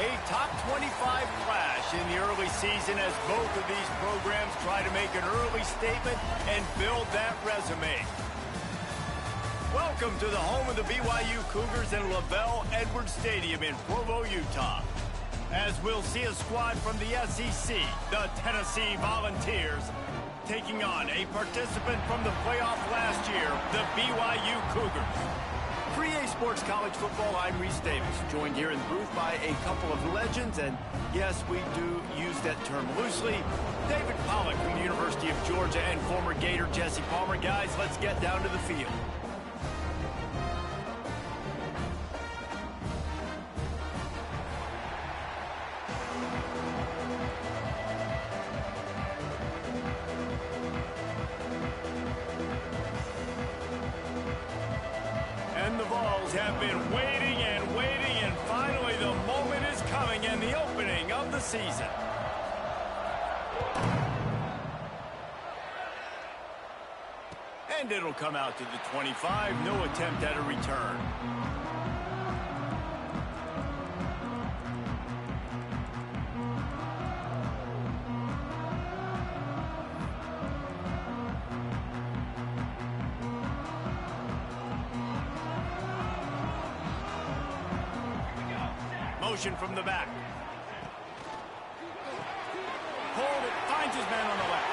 A top 25 clash in the early season as both of these programs try to make an early statement and build that resume. Welcome to the home of the BYU Cougars in LaVell Edwards Stadium in Provo, Utah. As we'll see a squad from the SEC, the Tennessee Volunteers, taking on a participant from the playoff last year, the BYU Cougars. Pre-A Sports College Football, I'm Reese Davis, joined here in the booth by a couple of legends, and yes, we do use that term loosely. David Pollack from the University of Georgia and former Gator Jesse Palmer. Guys, let's get down to the field. Have been waiting and waiting, and finally the moment is coming and the opening of the season. And it'll come out to the 25, no attempt at a return. Motion from the back. Hold it, finds his man on the left.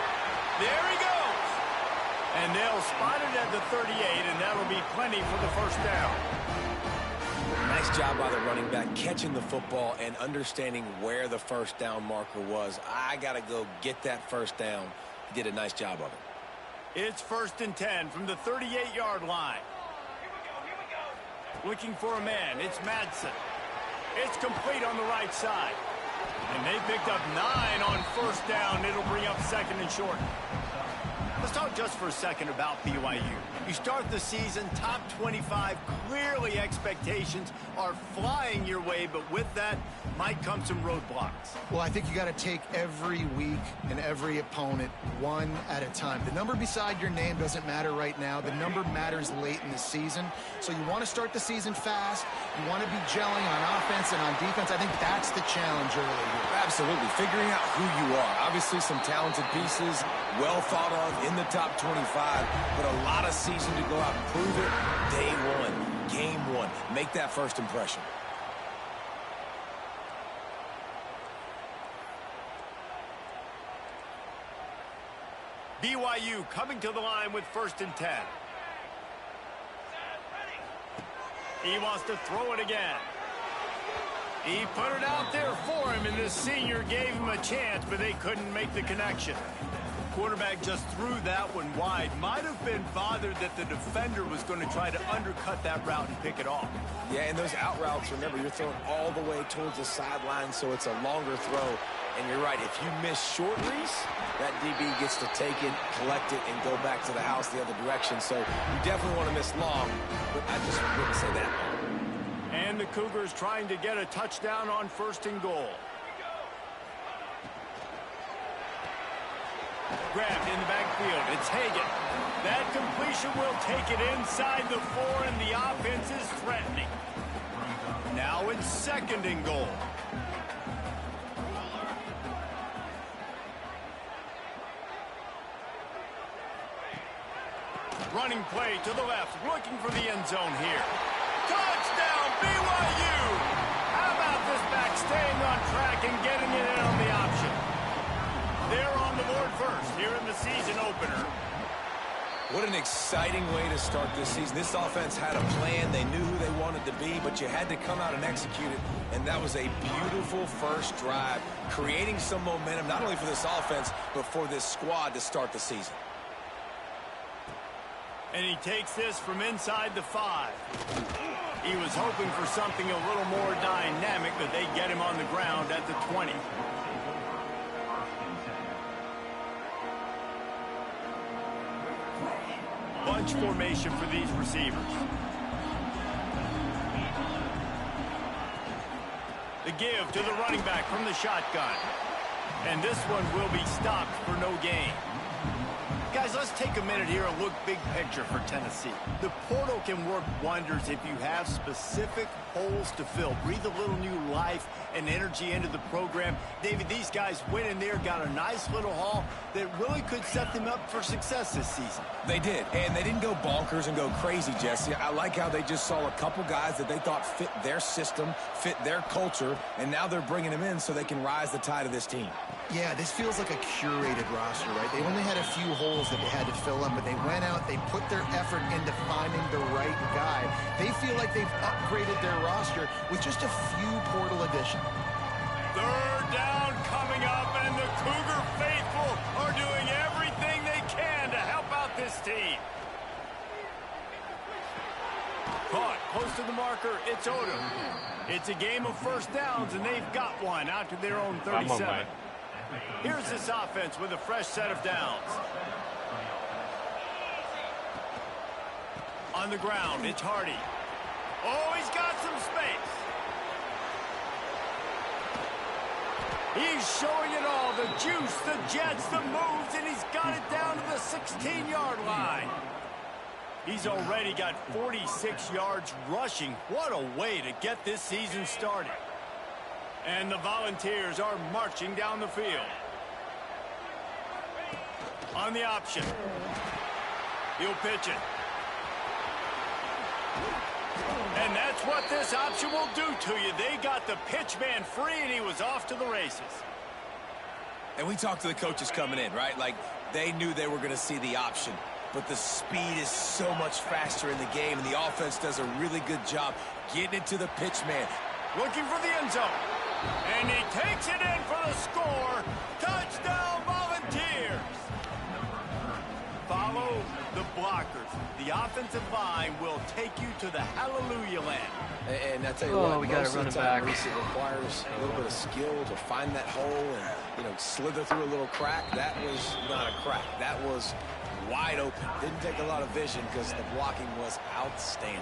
There he goes. And they'll spot it at the 38, and that'll be plenty for the first down. Nice job by the running back catching the football and understanding where the first down marker was. I got to go get that first down. He did a nice job of it. It's 1st and 10 from the 38-yard line. Here we go. Looking for a man. It's Madsen. It's complete on the right side. And they picked up 9 on first down. It'll bring up 2nd and short. Let's talk just for a second about BYU. You start the season top 25. Clearly expectations are flying your way, but with that might come some roadblocks. Well, I think you got to take every week and every opponent one at a time. The number beside your name doesn't matter right now. The number matters late in the season. So you want to start the season fast. You want to be gelling on offense and on defense. I think that's the challenge early here. Absolutely. Figuring out who you are. Obviously some talented pieces, well thought of in the top 25, but a lot of season to go out and prove it. Day one, game one. Make that first impression. BYU coming to the line with 1st and 10. He wants to throw it again. He put it out there for him, and this senior gave him a chance, but they couldn't make the connection. Quarterback just threw that one wide. Might have been bothered that the defender was going to try to undercut that route and pick it off. Yeah, and those out routes, remember, you're throwing all the way towards the sideline, so it's a longer throw. And you're right, if you miss short, Reese, that DB gets to take it, collect it, and go back to the house the other direction. So you definitely want to miss long, but I just wouldn't say that. And the Cougars trying to get a touchdown on 1st and goal. Grabbed in the backfield. It's Hagan. That completion will take it inside the 4, and the offense is threatening. Now it's 2nd and goal. Running play to the left, looking for the end zone here. Touchdown, BYU! How about this back staying on track and getting it in on the option? They're on the board first here in the season opener. What an exciting way to start this season. This offense had a plan. They knew who they wanted to be, but you had to come out and execute it. And that was a beautiful first drive, creating some momentum, not only for this offense, but for this squad to start the season. And he takes this from inside the 5. He was hoping for something a little more dynamic, but they get him on the ground at the 20. Bunch formation for these receivers. The give to the running back from the shotgun. And this one will be stopped for no gain. Guys, let's take a minute here and look big picture for Tennessee. The portal can work wonders if you have specific holes to fill. Breathe a little new life and energy into the program. David, these guys went in there, got a nice little haul that really could set them up for success this season. They did, and they didn't go bonkers and go crazy, Jesse. I like how they just saw a couple guys that they thought fit their system, fit their culture, and now they're bringing them in so they can rise the tide of this team. Yeah, this feels like a curated roster, right? They only had a few holes that they had to fill up, but they went out, they put their effort into finding the right guy. They feel like they've upgraded their roster with just a few portal additions. Third down coming up, and the Cougar faithful are doing everything they can to help out this team. Caught close to the marker, it's Odom. It's a game of first downs, and they've got one out to their own 37. Here's this offense with a fresh set of downs. On the ground, it's Hardy. Oh, he's got some space. He's showing it all, the juice, the jets, the moves, and he's got it down to the 16-yard line. He's already got 46 yards rushing. What a way to get this season started. And the Volunteers are marching down the field. On the option. He'll pitch it. And that's what this option will do to you. They got the pitch man free, and he was off to the races. And we talked to the coaches coming in, right? Like, they knew they were going to see the option. But the speed is so much faster in the game, and the offense does a really good job getting it to the pitch man. Looking for the end zone. And he takes it in for the score. Touchdown, Volunteers. Follow the blockers. The offensive line will take you to the hallelujah land. And I tell you what, we got to run it back. It requires a little bit of skill to find that hole and, slither through a little crack. That was not a crack. That was wide open. Didn't take a lot of vision because the blocking was outstanding.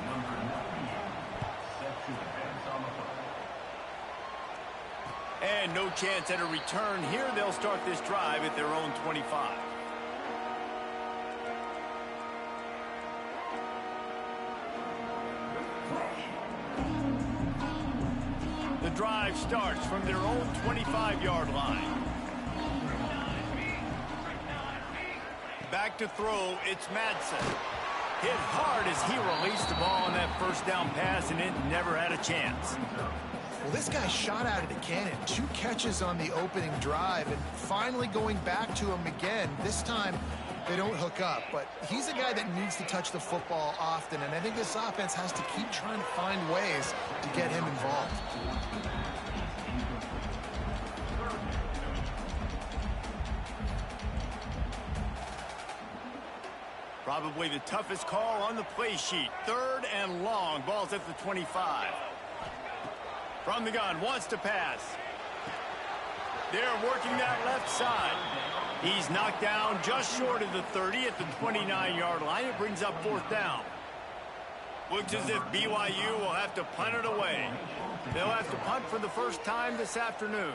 And no chance at a return here. They'll start this drive at their own 25. The drive starts from their own 25-yard line. Back to throw, it's Madsen. Hit hard as he released the ball on that first down pass, and it never had a chance. Well, this guy shot out of the cannon. 2 catches on the opening drive, and finally going back to him again. This time, they don't hook up, but he's a guy that needs to touch the football often, and I think this offense has to keep trying to find ways to get him involved. Probably the toughest call on the play sheet. Third and long. Ball's at the 25. From the gun, wants to pass. They're working that left side. He's knocked down just short of the 30 at the 29-yard line. It brings up fourth down. Looks as if BYU will have to punt it away. They'll have to punt for the first time this afternoon.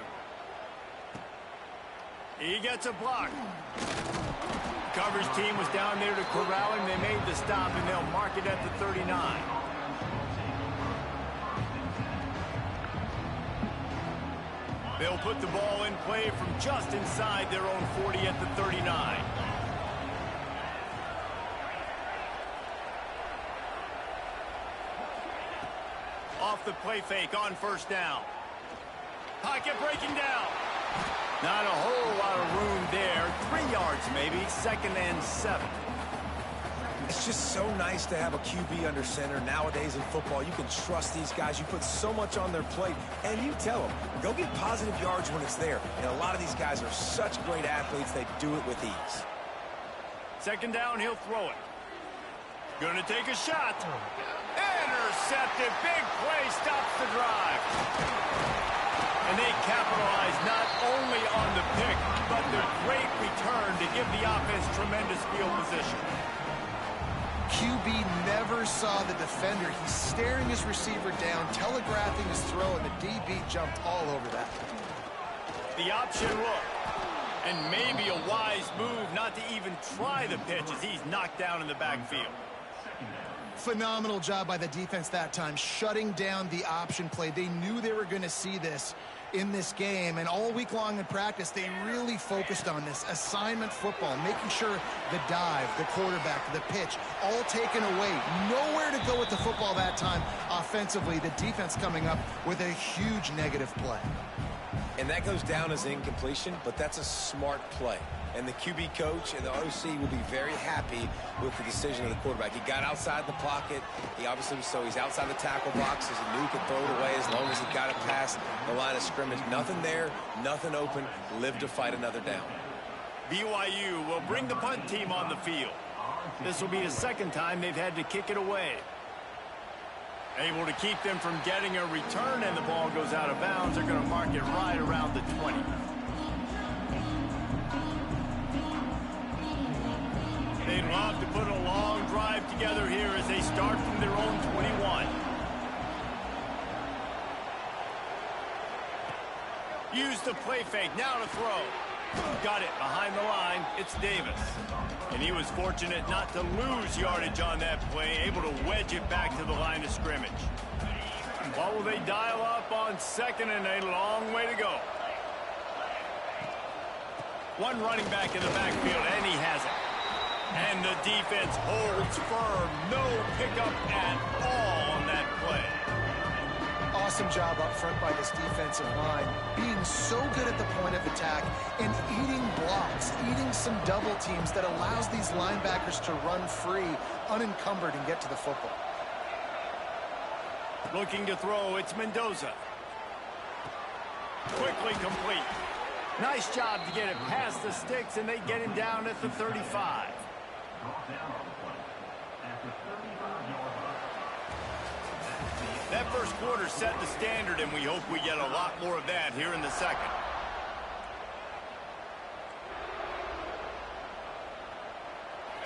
He gets a block. The coverage team was down there to corral him. They made the stop, and they'll mark it at the 39. They'll put the ball in play from just inside their own 40 at the 39. Off the play fake on first down. Pocket breaking down. Not a whole lot of room there. 3 yards maybe. 2nd and 7. It's just so nice to have a QB under center. Nowadays in football, you can trust these guys. You put so much on their plate, and you tell them, go get positive yards when it's there. And a lot of these guys are such great athletes, they do it with ease. 2nd down, he'll throw it. Gonna take a shot. Intercepted. Big play stops the drive. And they capitalize not only on the pick, but the great return to give the offense tremendous field position. QB never saw the defender. He's staring his receiver down, telegraphing his throw, and the DB jumped all over that. The option look. And maybe a wise move not to even try the pitch as he's knocked down in the backfield. Phenomenal job by the defense that time, shutting down the option play. They knew they were going to see this in this game, and all week long in practice, they really focused on this assignment football, making sure the dive, the quarterback, the pitch, all taken away. Nowhere to go with the football that time offensively. The defense coming up with a huge negative play. And that goes down as incompletion, but that's a smart play. And the QB coach and the OC will be very happy with the decision of the quarterback. He got outside the pocket. He obviously was so he's outside the tackle boxes. He knew he could throw it away as long as he got it past the line of scrimmage. Nothing there, nothing open. Lived to fight another down. BYU will bring the punt team on the field. This will be the second time they've had to kick it away. Able to keep them from getting a return, and the ball goes out of bounds. They're going to mark it right around the 20. They'd love to put a long drive together here as they start from their own 21. Use the play fake, now to throw. Got it behind the line, it's Davis. And he was fortunate not to lose yardage on that play, able to wedge it back to the line of scrimmage. What will they dial up on second, and a long way to go? One running back in the backfield, and he has it. And the defense holds firm. No pickup at all on that play. Awesome job up front by this defensive line, being so good at the point of attack and eating blocks, eating some double teams that allows these linebackers to run free, unencumbered, and get to the football. Looking to throw, it's Mendoza. Quickly complete. Nice job to get it past the sticks, and they get him down at the 35. That first quarter set the standard, and we hope we get a lot more of that here in the second.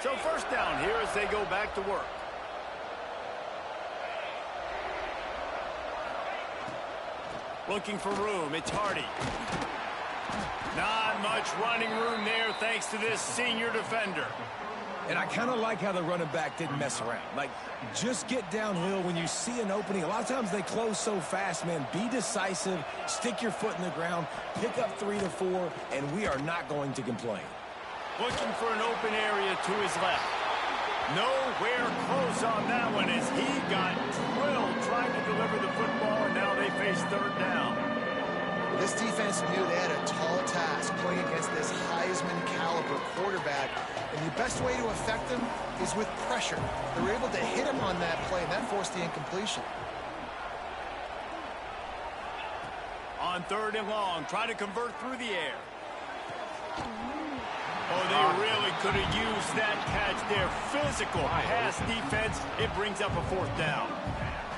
So first down here as they go back to work. Looking for room, it's Hardy. Not much running room there thanks to this senior defender. And I kind of like how the running back didn't mess around. Like, just get downhill when you see an opening. A lot of times they close so fast, man. Be decisive, stick your foot in the ground, pick up 3 to 4, and we are not going to complain. Looking for an open area to his left. Nowhere close on that one as he got drilled trying to deliver the football, and now they face third down. This defense knew they had a tall task playing against this Heisman-caliber quarterback, and the best way to affect him is with pressure. They were able to hit him on that play, and that forced the incompletion. On third and long, try to convert through the air. Oh, they really could have used that catch there. Physical pass defense. It brings up a fourth down.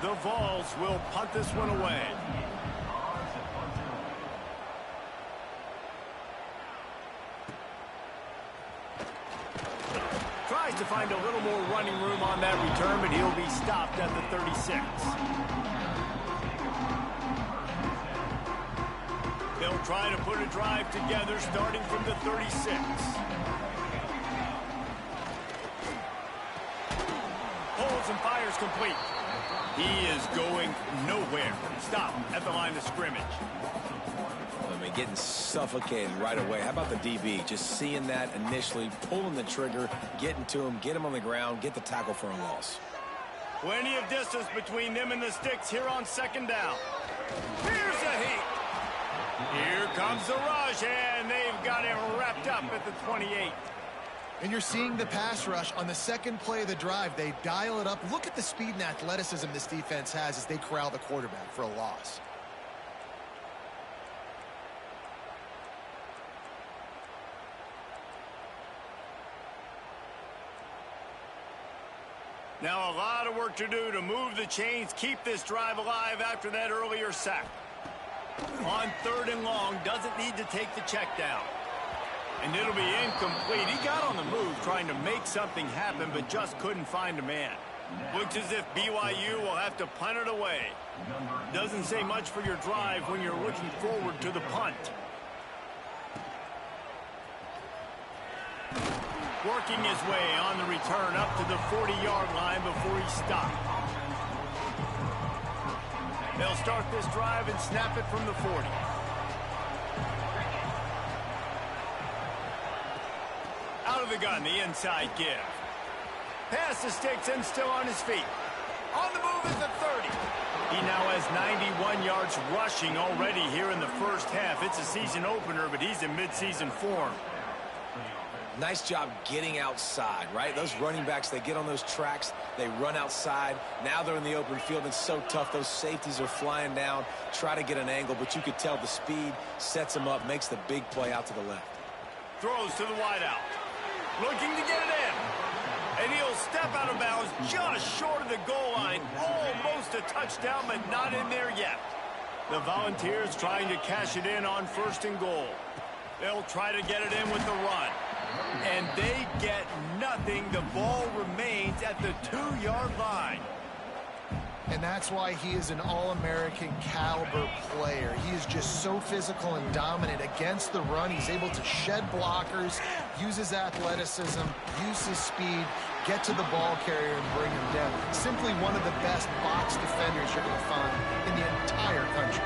The Vols will punt this one away. Tries to find a little more running room on that return, but he'll be stopped at the 36. They'll try to put a drive together starting from the 36. Pulls and fires complete. He is going nowhere. Stop at the line of scrimmage. I mean, getting suffocated right away. How about the DB? Just seeing that initially, pulling the trigger, getting to him, get him on the ground, get the tackle for a loss. Plenty of distance between them and the sticks here on second down. Here's a heat. Here comes the rush, and they've got him wrapped up at the 28. And you're seeing the pass rush on the second play of the drive. They dial it up. Look at the speed and athleticism this defense has as they corral the quarterback for a loss. Now a lot of work to do to move the chains, keep this drive alive after that earlier sack. On third and long, doesn't need to take the check down. And it'll be incomplete. He got on the move trying to make something happen, but just couldn't find a man. Looks as if BYU will have to punt it away. Doesn't say much for your drive when you're looking forward to the punt. Working his way on the return up to the 40-yard line before he stopped. They'll start this drive and snap it from the 40. Out of the gun, the inside give. Pass the sticks and still on his feet. On the move at the 30. He now has 91 yards rushing already here in the first half. It's a season opener, but he's in midseason form. Nice job getting outside, right? Those running backs, they get on those tracks, they run outside. Now they're in the open field. It's so tough. Those safeties are flying down, try to get an angle, but you could tell the speed sets him up, makes the big play out to the left. Throws to the wideout. Looking to get it in. And he'll step out of bounds just short of the goal line. Almost a touchdown, but not in there yet. The Volunteers trying to cash it in on 1st and goal. They'll try to get it in with the run. And they get nothing. The ball remains at the 2-yard line. And that's why he is an All-American caliber player. He is just so physical and dominant against the run. He's able to shed blockers, use his athleticism, use his speed, get to the ball carrier and bring him down. Simply one of the best box defenders you're going to find in the entire country.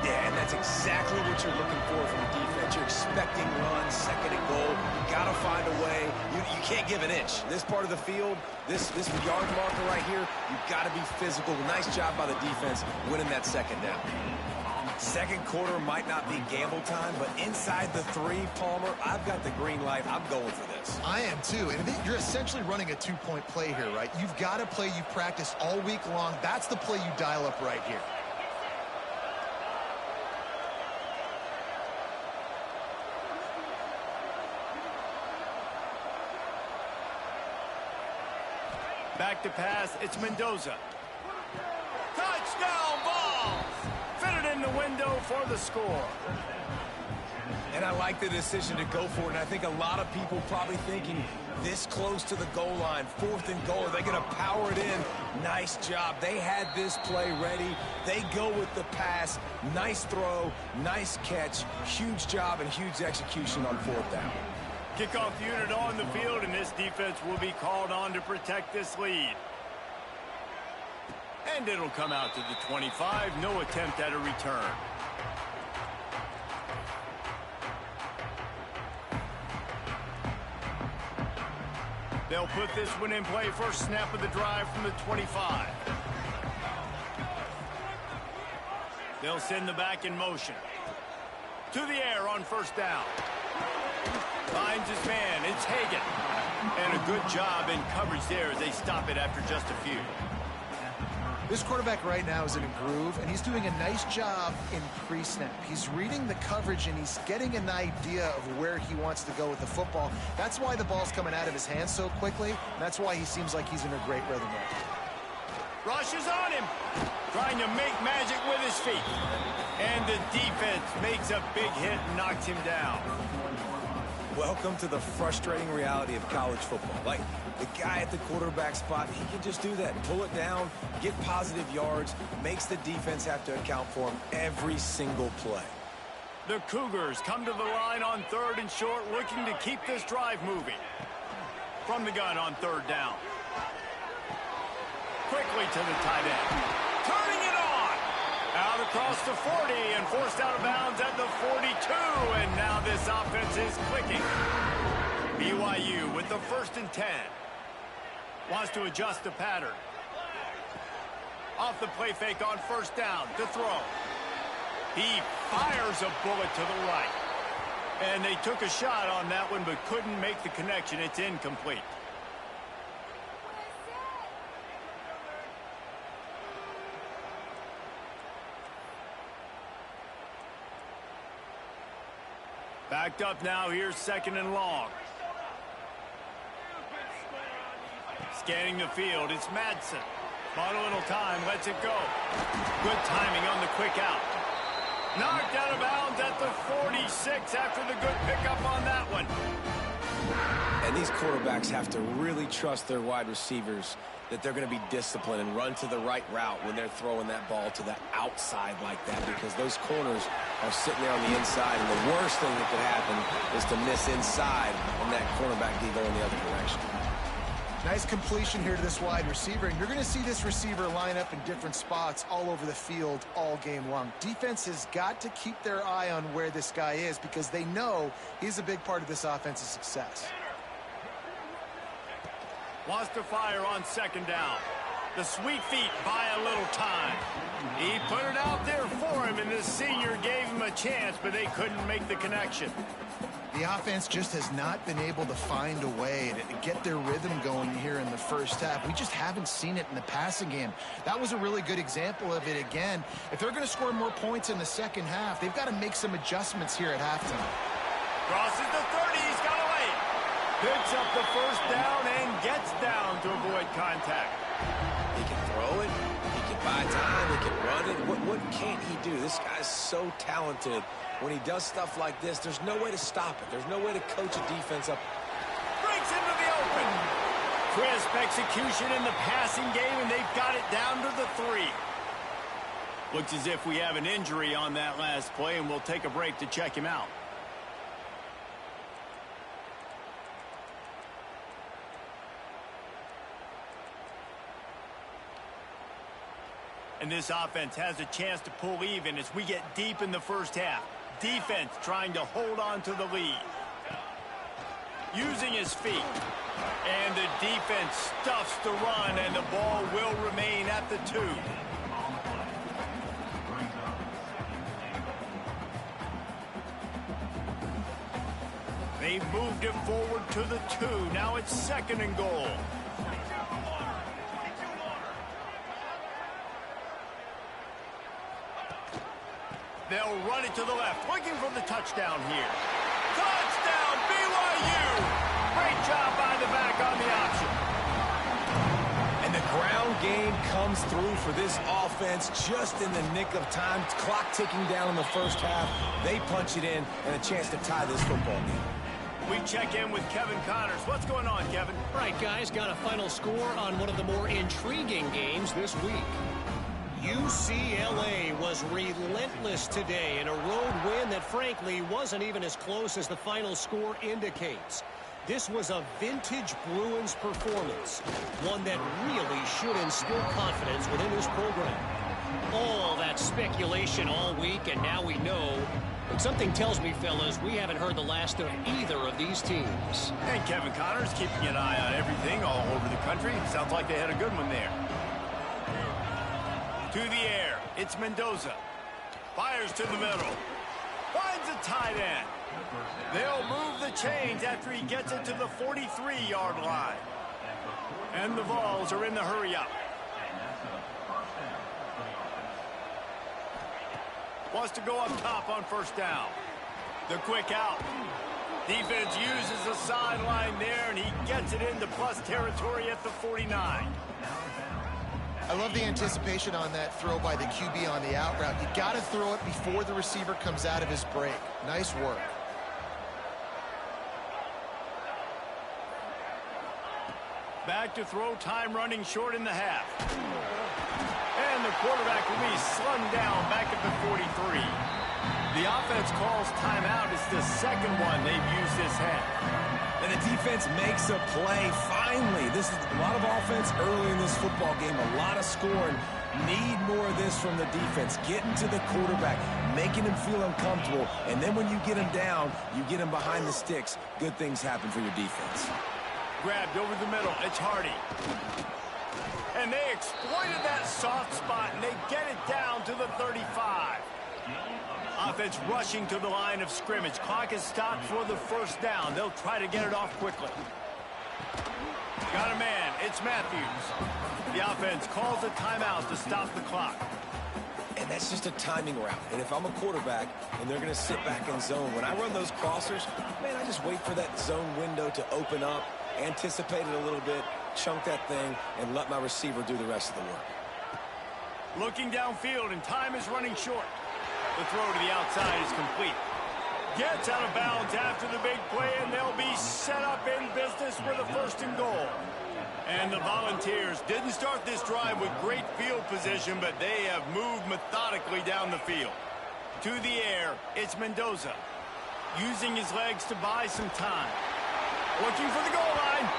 Yeah, and that's exactly what you're looking for from the defense. You're expecting runs, 2nd and goal. You got to find a way. You can't give an inch. This part of the field, this yard marker right here, you've got to be physical. Nice job by the defense winning that 2nd down. 2nd quarter might not be gamble time, but inside the 3, Palmer, I've got the green light. I'm going for this. I am too. And you're essentially running a 2-point play here, right? You've got a play you practice all week long. That's the play you dial up right here. Back to pass, it's Mendoza. Touchdown ball! Fitted in the window for the score. And I like the decision to go for it, and I think a lot of people probably thinking this close to the goal line, 4th and goal, are they going to power it in? Nice job. They had this play ready. They go with the pass. Nice throw, nice catch, huge job and huge execution on 4th down. Kickoff unit on the field, and this defense will be called on to protect this lead. And it'll come out to the 25. No attempt at a return. They'll put this one in play. First snap of the drive from the 25. They'll send the back in motion. To the air on 1st down. Finds his man. It's Hagan. And a good job in coverage there as they stop it after just a few. This quarterback right now is in a groove, and he's doing a nice job in pre-snap. He's reading the coverage, and he's getting an idea of where he wants to go with the football. That's why the ball's coming out of his hands so quickly, and that's why he seems like he's in a great rhythm right now. Rushes on him. Trying to make magic with his feet. And the defense makes a big hit and knocks him down. Welcome to the frustrating reality of college football. Like, the guy at the quarterback spot, he can just do that. Pull it down, get positive yards, makes the defense have to account for him every single play. The Cougars come to the line on 3rd and short, looking to keep this drive moving. From the gun on 3rd down. Quickly to the tight end. Turning it on. Out across the 40 and forced out of bounds at the 42. And now this offense is clicking. BYU with the 1st and 10. Wants to adjust the pattern. Off the play fake on 1st down to throw. He fires a bullet to the right. And they took a shot on that one but couldn't make the connection. It's incomplete. Backed up now, here's 2nd and long. Scanning the field, it's Madsen. Bought a little time, lets it go. Good timing on the quick out. Knocked out of bounds at the 46 after the good pickup on that one. And these quarterbacks have to really trust their wide receivers that they're going to be disciplined and run to the right route when they're throwing that ball to the outside like that, because those corners are sitting there on the inside, and the worst thing that could happen is to miss inside and that cornerback be going the other direction. Nice completion here to this wide receiver, and you're going to see this receiver line up in different spots all over the field all game long. Defense has got to keep their eye on where this guy is because they know he's a big part of this offense's success. Wants to fire on second down. The sweet feet buy a little time. He put it out there for him, and this senior gave him a chance, but they couldn't make the connection. The offense just has not been able to find a way to get their rhythm going here in the first half. We just haven't seen it in the passing game. That was a really good example of it again. If they're going to score more points in the second half, they've got to make some adjustments here at halftime. Crosses the 30. He's got away. Picks up the first down and gets down to avoid contact. He can throw it. He can buy time. He can run it. What can't he do? This guy's so talented. When he does stuff like this, there's no way to stop it. There's no way to coach a defense up. Breaks into the open. Crisp execution in the passing game, and they've got it down to the 3. Looks as if we have an injury on that last play, and we'll take a break to check him out. And this offense has a chance to pull even as we get deep in the first half. Defense trying to hold on to the lead. Using his feet. And the defense stuffs the run, and the ball will remain at the 2. They've moved it forward to the 2. Now it's 2nd and goal. They'll run it to the left, looking for the touchdown here. Touchdown, BYU! Great job by the back on the option. And the ground game comes through for this offense just in the nick of time. Clock ticking down in the first half. They punch it in and a chance to tie this football game. We check in with Kevin Connors. What's going on, Kevin? Right, guys, got a final score on one of the more intriguing games this week. UCLA was relentless today in a road win that, frankly, wasn't even as close as the final score indicates. This was a vintage Bruins performance, one that really should instill confidence within this program. All that speculation all week, and now we know. And something tells me, fellas, we haven't heard the last of either of these teams. And Kevin Connors keeping an eye on everything all over the country. Sounds like they had a good one there. To the air, it's Mendoza. Fires to the middle. Finds a tight end. They'll move the chains after he gets it to the 43-yard line. And the Vols are in the hurry-up. Wants to go up top on first down. The quick out. Defense uses the sideline there, and he gets it into plus territory at the 49. I love the anticipation on that throw by the QB on the out route. You got to throw it before the receiver comes out of his break. Nice work. Back to throw, time running short in the half. And the quarterback will be slung down back at the 43. The offense calls timeout. It's the second one they've used this half. And the defense makes a play. Finally, this is a lot of offense early in this football game, a lot of scoring. Need more of this from the defense. Getting to the quarterback, making him feel uncomfortable, and then when you get him down, you get him behind the sticks. Good things happen for your defense. Grabbed over the middle. It's Hardy. And they exploited that soft spot, and they get it down to the 35. Offense rushing to the line of scrimmage. Clock is stopped for the first down. They'll try to get it off quickly. Got a man. It's Matthews. The offense calls a timeout to stop the clock. And that's just a timing route. And if I'm a quarterback and they're going to sit back in zone, when I run those crossers, man, I just wait for that zone window to open up, anticipate it a little bit, chunk that thing, and let my receiver do the rest of the work. Looking downfield, and time is running short. The throw to the outside is complete. Gets out of bounds after the big play, and they'll be set up in business with a 1st and goal. And the Volunteers didn't start this drive with great field position, but they have moved methodically down the field. To the air, it's Mendoza. Using his legs to buy some time. Looking for the goal line.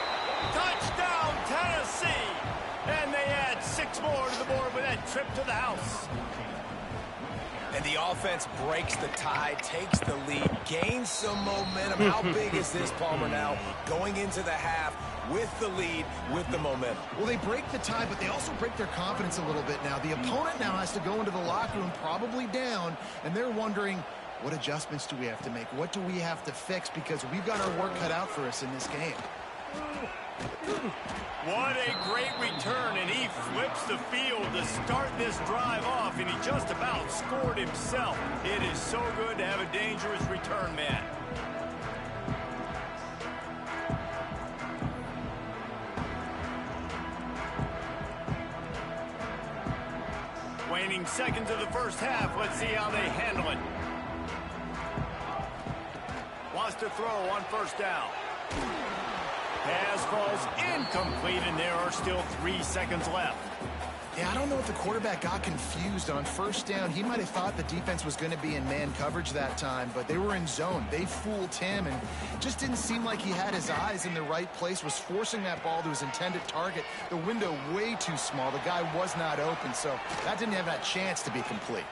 Touchdown, Tennessee! And they add 6 more to the board with that trip to the house. And the offense breaks the tie, takes the lead, gains some momentum. How big is this, Palmer, now? Going into the half with the lead, with the momentum. Well, they break the tie, but they also break their confidence a little bit now. The opponent now has to go into the locker room probably down, and they're wondering, what adjustments do we have to make? What do we have to fix? Because we've got our work cut out for us in this game. What a great return, and he flips the field to start this drive off, and he just about scored himself. It is so good to have a dangerous return man. Waning seconds of the first half. Let's see how they handle it. Wants to throw on 1st down. Pass falls incomplete, and there are still 3 seconds left. Yeah, I don't know if the quarterback got confused on 1st down. He might have thought the defense was going to be in man coverage that time, but they were in zone. They fooled him, and just didn't seem like he had his eyes in the right place, was forcing that ball to his intended target. The window way too small. The guy was not open, so that didn't have that chance to be complete.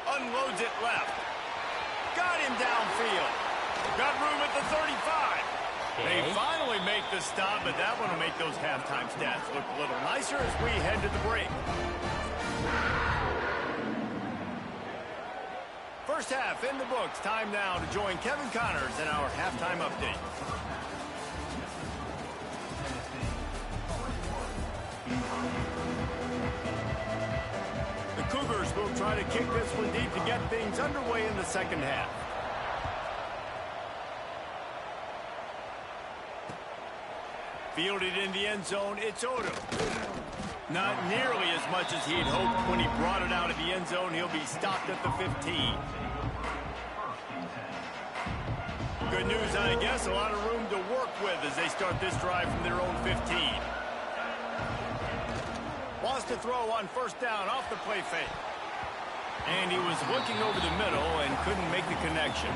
Unloads it left. Got him downfield. Got room at the 35. They finally make the stop, but that one will make those halftime stats look a little nicer as we head to the break. First half in the books. Time now to join Kevin Connors in our halftime update. The Cougars will try to kick this one deep to get things underway in the 2nd half. Fielded in the end zone, it's Odom. Not nearly as much as he'd hoped when he brought it out of the end zone. He'll be stopped at the 15. Good news, I guess. A lot of room to work with as they start this drive from their own 15. Wants to throw on 1st down off the play fake. And he was looking over the middle and couldn't make the connection.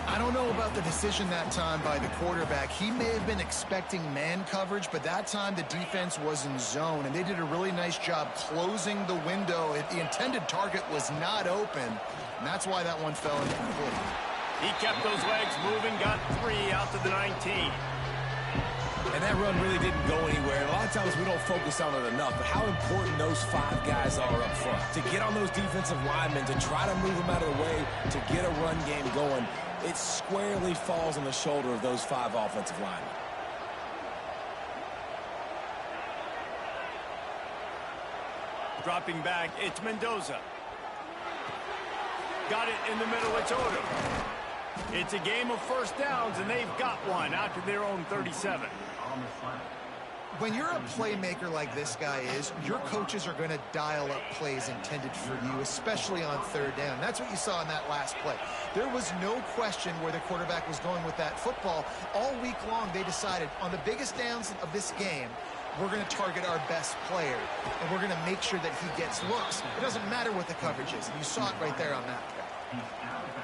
I don't know about the decision that time by the quarterback. He may have been expecting man coverage, but that time the defense was in zone, and they did a really nice job closing the window. The intended target was not open, and that's why that one fell incomplete. He kept those legs moving, got 3 out to the 19. And that run really didn't go anywhere. And a lot of times we don't focus on it enough, but how important those 5 guys are up front. To get on those defensive linemen, to try to move them out of the way, to get a run game going, it squarely falls on the shoulder of those 5 offensive linemen. Dropping back, it's Mendoza. Got it in the middle, it's Odom. It's a game of 1st downs, and they've got one out to their own 37. When you're a playmaker like this guy is, your coaches are going to dial up plays intended for you, especially on 3rd down. That's what you saw in that last play. There was no question where the quarterback was going with that football. All week long, they decided on the biggest downs of this game, we're going to target our best player, and we're going to make sure that he gets looks. It doesn't matter what the coverage is. And you saw it right there on that play.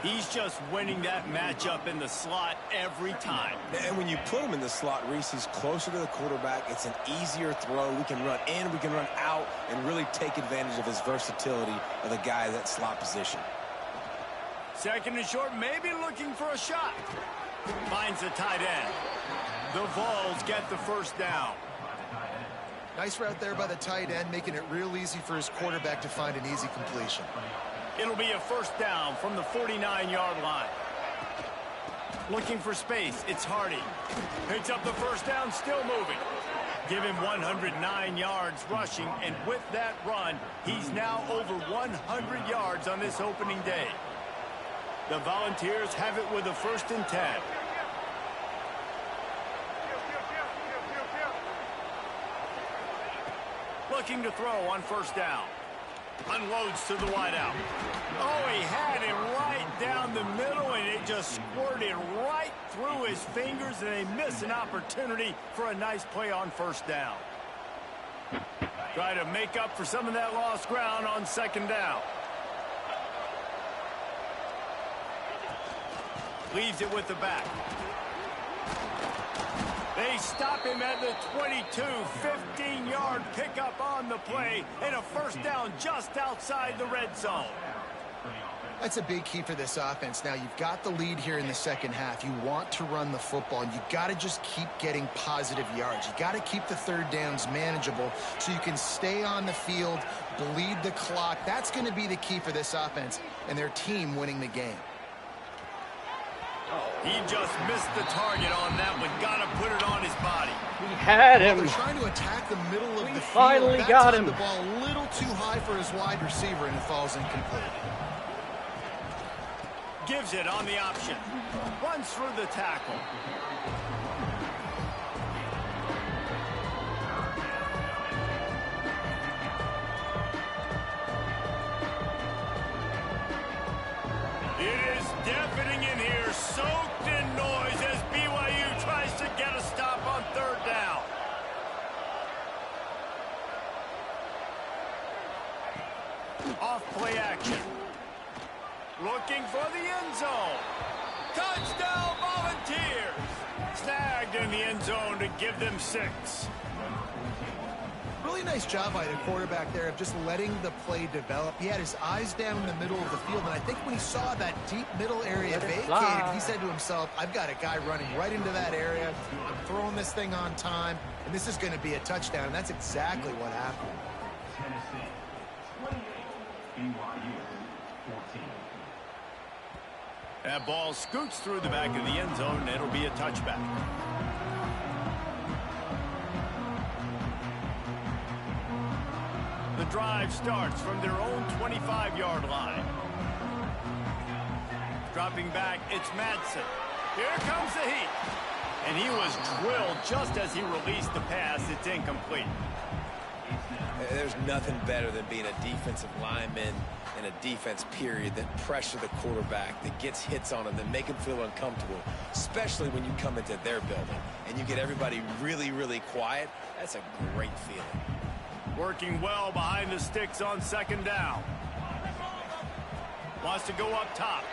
He's just winning that matchup in the slot every time. And when you put him in the slot, Reese, he's closer to the quarterback. It's an easier throw. We can run in, we can run out, and really take advantage of his versatility of the guy in that slot position. 2nd and short, maybe looking for a shot. Finds the tight end. The Vols get the 1st down. Nice route there by the tight end, making it real easy for his quarterback to find an easy completion. It'll be a 1st down from the 49-yard line. Looking for space, it's Hardy. Picks up the 1st down, still moving. Give him 109 yards rushing, and with that run, he's now over 100 yards on this opening day. The Volunteers have it with a 1st and 10. Looking to throw on 1st down. Unloads to the wideout. Oh, he had him right down the middle, and it just squirted right through his fingers, and they missed an opportunity for a nice play on first down. Try to make up for some of that lost ground on second down. Leaves it with the back. They stop him at the 22, 15-yard pickup on the play, and a first down just outside the red zone. That's a big key for this offense. Now, you've got the lead here in the second half. You want to run the football, and you got to just keep getting positive yards. You got to keep the third downs manageable so you can stay on the field, bleed the clock. That's going to be the key for this offense and their team winning the game. He just missed the target on that one. Got to put it on his body. He had him. They're trying to attack the middle of the field. Finally That got time him. The ball a little too high for his wide receiver, and it falls incomplete. Gives it on the option. Runs through the tackle. It is deafening in here, soaked in noise as BYU tries to get a stop on third down. Off play action. Looking for the end zone. Touchdown Volunteers. Snagged in the end zone to give them 6. Really nice job by the quarterback there of just letting the play develop. He had his eyes down in the middle of the field, and I think when he saw that deep middle area vacated, he said to himself, I've got a guy running right into that area. I'm throwing this thing on time, and this is going to be a touchdown, and that's exactly what happened. Tennessee 28, BYU 14. That ball scoots through the back of the end zone, and it'll be a touchback. The drive starts from their own 25-yard line. Dropping back, it's Madsen. Here comes the heat. And he was drilled just as he released the pass. It's incomplete. There's nothing better than being a defensive lineman in a defense period that pressure the quarterback, that gets hits on him, that make him feel uncomfortable, especially when you come into their building and you get everybody really, really quiet. That's a great feeling. Working well behind the sticks on second down. Wants to go up top.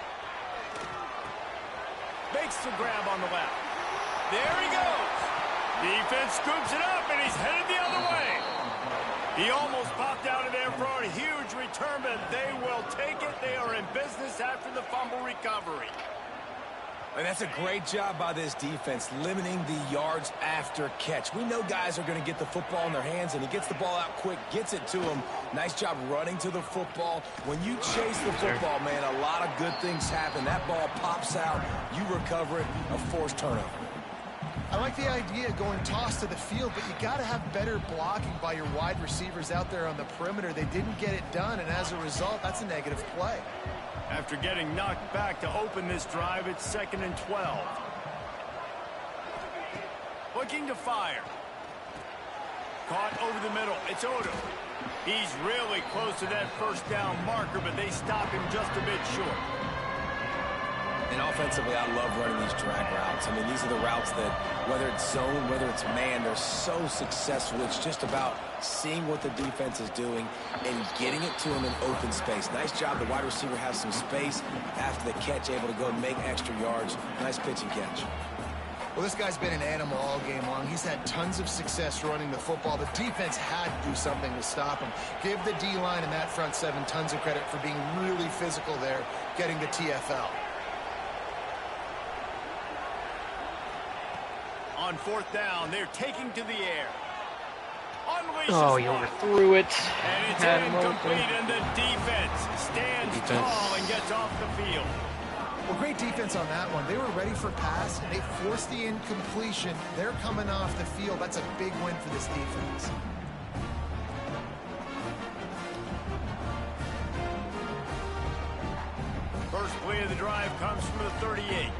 Makes the grab on the left. There he goes. Defense scoops it up, and he's headed the other way. He almost popped out of there for a huge return, but they will take it. They are in business after the fumble recovery. And that's a great job by this defense, limiting the yards after catch. We know guys are going to get the football in their hands, and he gets the ball out quick, gets it to him. Nice job running to the football. When you chase the football, man, a lot of good things happen. That ball pops out, you recover it, a forced turnover. I like the idea of going toss to the field, but you got to have better blocking by your wide receivers out there on the perimeter. They didn't get it done, and as a result, that's a negative play. After getting knocked back to open this drive, it's 2nd and 12. Looking to fire. Caught over the middle. It's Odom. He's really close to that first down marker, but they stop him just a bit short. And offensively, I love running these drag routes. I mean, these are the routes that, whether it's zone, whether it's man, they're so successful. It's just about seeing what the defense is doing and getting it to him in open space. Nice job. The wide receiver has some space after the catch, able to go and make extra yards. Nice pitch and catch. Well, this guy's been an animal all game long. He's had tons of success running the football. The defense had to do something to stop him. Give the D-line and that front seven tons of credit for being really physical there, getting the TFL. On 4th down, they're taking to the air. Oh, he overthrew it. And it's Had him incomplete, open. and the defense stands tall and gets off the field. Well, great defense on that one. They were ready for pass, and they forced the incompletion. They're coming off the field. That's a big win for this defense. First play of the drive comes from the 38.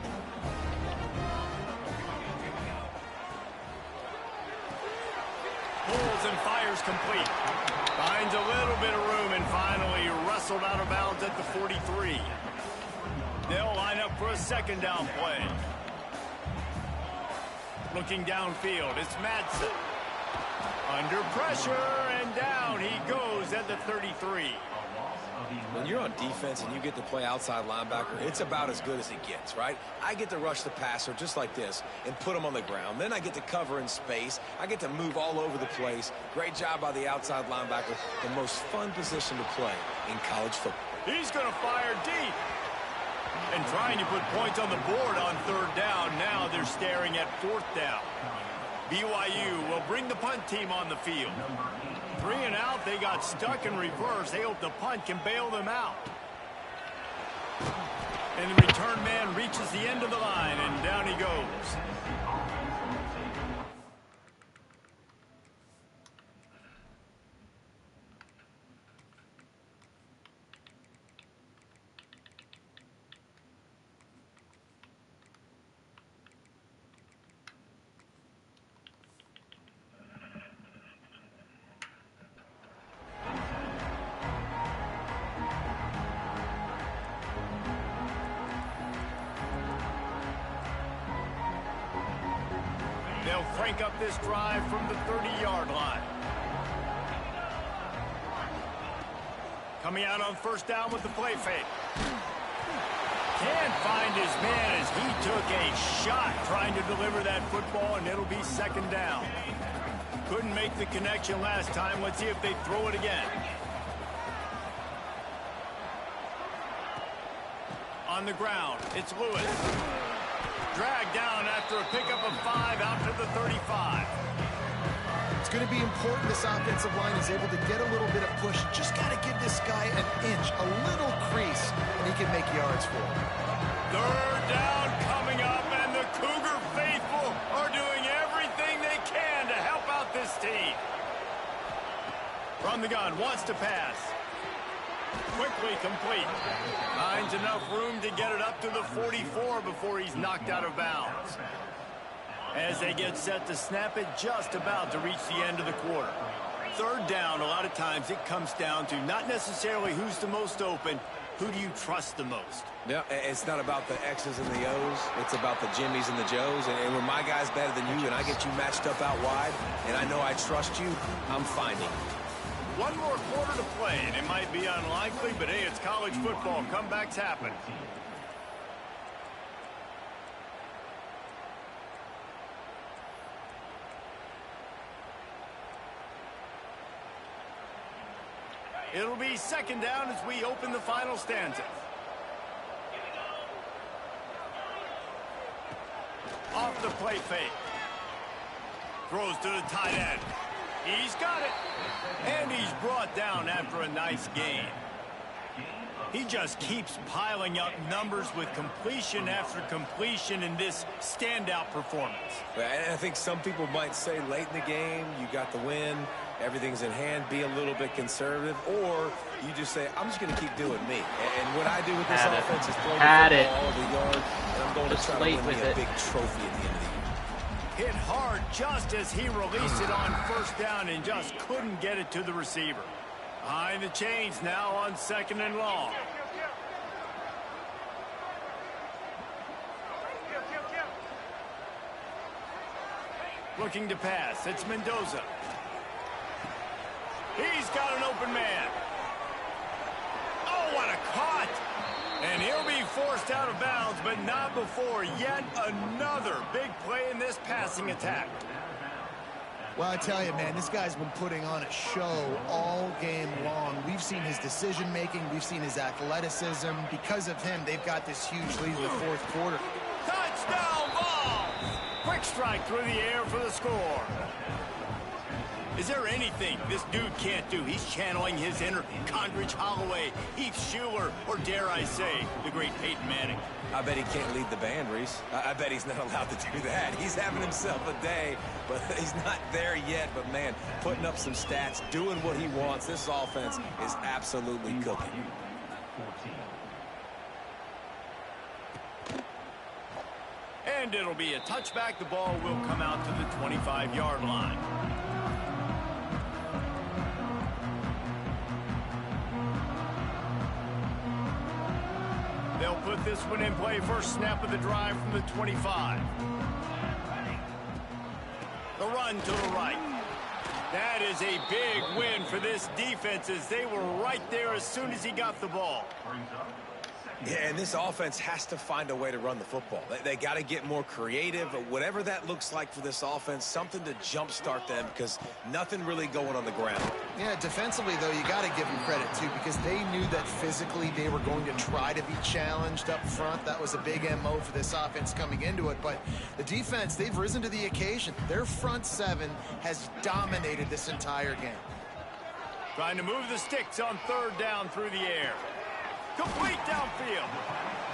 Pulls and fires complete. Finds a little bit of room and finally wrestled out of bounds at the 43. They'll line up for a second down play. Looking downfield, it's Madsen. Under pressure, and down he goes at the 33. When you're on defense and you get to play outside linebacker, it's about as good as it gets, right? I get to rush the passer just like this and put him on the ground. Then I get to cover in space. I get to move all over the place. Great job by the outside linebacker. The most fun position to play in college football. He's going to fire deep. And trying to put points on the board on third down. Now they're staring at fourth down. BYU will bring the punt team on the field. 3 and out, they got stuck in reverse. They hope the punt can bail them out. And the return man reaches the end of the line, and down he goes. They'll crank up this drive from the 30-yard line. Coming out on first down with the play fake. Can't find his man as he took a shot trying to deliver that football, and it'll be second down. Couldn't make the connection last time. Let's see if they throw it again. On the ground, it's Lewis. Dragged down after a pickup of 5 out to the 35. It's going to be important this offensive line is able to get a little bit of push. Just got to give this guy an inch, a little crease, and he can make yards for him. Third down coming up, and the Cougar faithful are doing everything they can to help out this team. From the gun, wants to pass. Quickly complete. Finds enough room to get it up to the 44 before he's knocked out of bounds. As they get set to snap it, just about to reach the end of the quarter. Third down, a lot of times it comes down to not necessarily who's the most open, who do you trust the most? Yeah, it's not about the X's and the O's. It's about the Jimmies and the Joes. And when my guy's better than you and I get you matched up out wide, and I know I trust you, I'm finding you. One more quarter to play, and it might be unlikely, but hey, it's college football. Comebacks happen. It'll be second down as we open the final stanza. Off the play fake. Throws to the tight end. He's got it. And he's brought down after a nice gain. He just keeps piling up numbers with completion after completion in this standout performance. And I think some people might say late in the game, you got the win, everything's in hand, be a little bit conservative, or you just say, I'm just going to keep doing me. And what I do with this offense is throw the ball all the yard, and I'm going to try to win me a big trophy at the end of the year. Hit hard just as he released it on first down and just couldn't get it to the receiver. Behind the chains now on second and long. Looking to pass. It's Mendoza. He's got an open man. Oh, what a caught. And he'll be forced out of bounds, but not before yet another big play in this passing attack. Well, I tell you, man, this guy's been putting on a show all game long. We've seen his decision-making. We've seen his athleticism. Because of him, they've got this huge lead in the fourth quarter. Touchdown ball! Quick strike through the air for the score. Is there anything this dude can't do? He's channeling his inner Condridge Holloway, Heath Schuler, or dare I say, the great Peyton Manning. I bet he can't lead the band, Reese. I bet he's not allowed to do that. He's having himself a day, but he's not there yet. But, man, putting up some stats, doing what he wants. This offense is absolutely cooking. And it'll be a touchback. The ball will come out to the 25-yard line. They'll put this one in play first snap of the drive from the 25. The run to the right. That is a big win for this defense as they were right there as soon as he got the ball. Yeah, and this offense has to find a way to run the football. They got to get more creative, whatever that looks like for this offense, something to jumpstart them because nothing really going on the ground. Yeah, defensively, though, you got to give them credit, too, because they knew that physically they were going to try to be challenged up front. That was a big MO for this offense coming into it. But the defense, they've risen to the occasion. Their front seven has dominated this entire game. Trying to move the sticks on third down through the air. Complete downfield.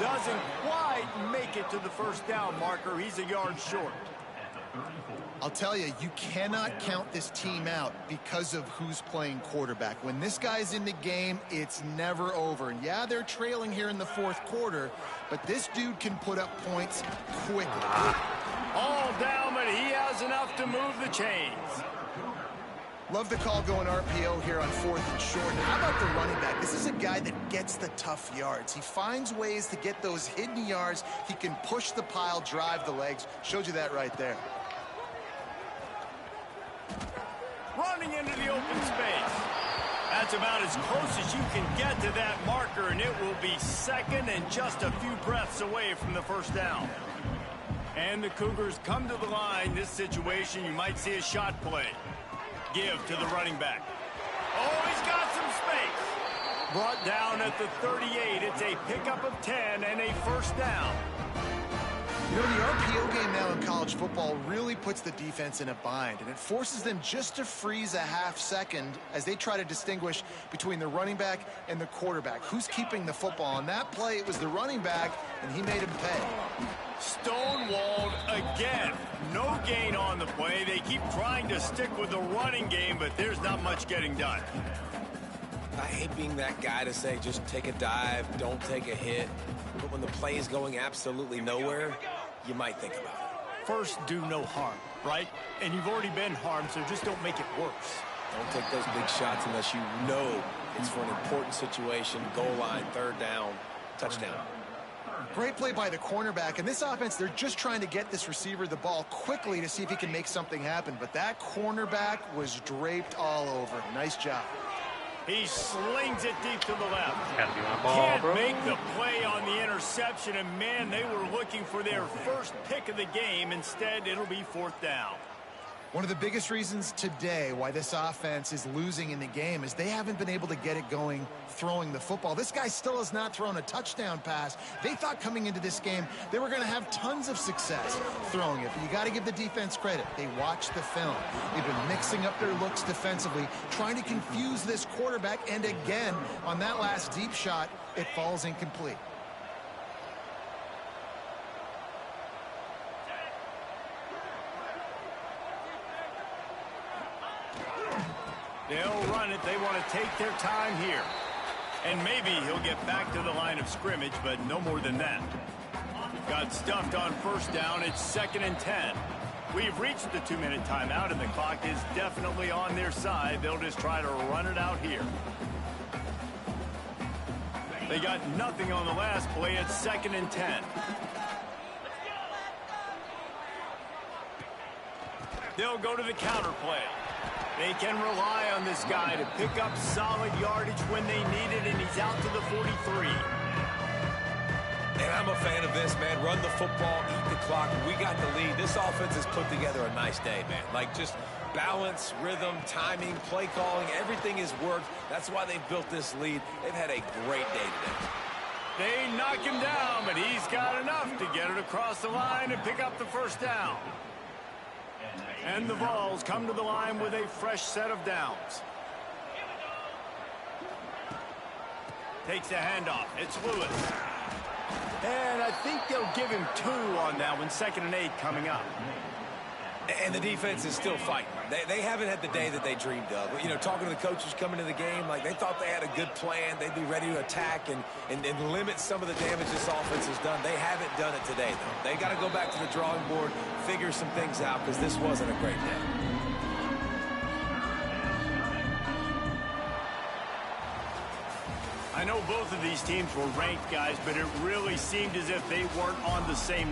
Doesn't quite make it to the first down marker. He's a yard short. I'll tell you, you cannot count this team out because of who's playing quarterback. When this guy's in the game, it's never over. And yeah, they're trailing here in the fourth quarter, but this dude can put up points quickly. All down, but he has enough to move the chains. Love the call going RPO here on fourth and short. And how about the running back? This is a guy that gets the tough yards. He finds ways to get those hidden yards. He can push the pile, drive the legs. Showed you that right there. Running into the open space. That's about as close as you can get to that marker, and it will be second and just a few breaths away from the first down. And the Cougars come to the line. This situation, you might see a shot play. Give to the running back. Oh, he's got some space. Brought down at the 38. It's a pickup of 10 and a first down. You know, the RPO game now in college football really puts the defense in a bind, and it forces them just to freeze a half second as they try to distinguish between the running back and the quarterback. Who's keeping the football? On that play, it was the running back, and he made him pay. Stonewalled again. No gain on the play. They keep trying to stick with the running game, but there's not much getting done. I hate being that guy to say just take a dive, don't take a hit. But when the play is going absolutely nowhere, you might think about it. First, do no harm, right? And you've already been harmed, so just don't make it worse. Don't take those big shots unless you know it's for an important situation, goal line, third down, touchdown. Great play by the cornerback. And this offense, they're just trying to get this receiver the ball quickly to see if he can make something happen. But that cornerback was draped all over. Nice job. He slings it deep to the left. Gotta be on ball, Can't bro. make the play on the interception. And, man, they were looking for their first pick of the game. Instead, it'll be fourth down. One of the biggest reasons today why this offense is losing in the game is they haven't been able to get it going throwing the football. This guy still has not thrown a touchdown pass. They thought coming into this game they were going to have tons of success throwing it. But you got to give the defense credit. They watched the film. They've been mixing up their looks defensively, trying to confuse this quarterback. And again, on that last deep shot, it falls incomplete. They'll run it. They want to take their time here. And maybe he'll get back to the line of scrimmage, but no more than that. Got stuffed on first down. It's 2nd and 10. We've reached the 2-minute timeout, and the clock is definitely on their side. They'll just try to run it out here. They got nothing on the last play. It's 2nd and 10. They'll go to the counter play. They can rely on this guy to pick up solid yardage when they need it, and he's out to the 43. And I'm a fan of this, man. Run the football, eat the clock. We got the lead. This offense has put together a nice day, man. Like just balance, rhythm, timing, play calling, everything has worked. That's why they've built this lead. They've had a great day today. They knock him down, but he's got enough to get it across the line and pick up the first down. And the Vols come to the line with a fresh set of downs. Takes a handoff. It's Lewis. And I think they'll give him 2 on that one. 2nd and 8 coming up. And the defense is still fighting. They haven't had the day that they dreamed of. You know, talking to the coaches coming to the game, like they thought they had a good plan. They'd be ready to attack and limit some of the damage this offense has done. They haven't done it today, though. They got to go back to the drawing board, figure some things out, because this wasn't a great day. I know both of these teams were ranked, guys, but it really seemed as if they weren't on the same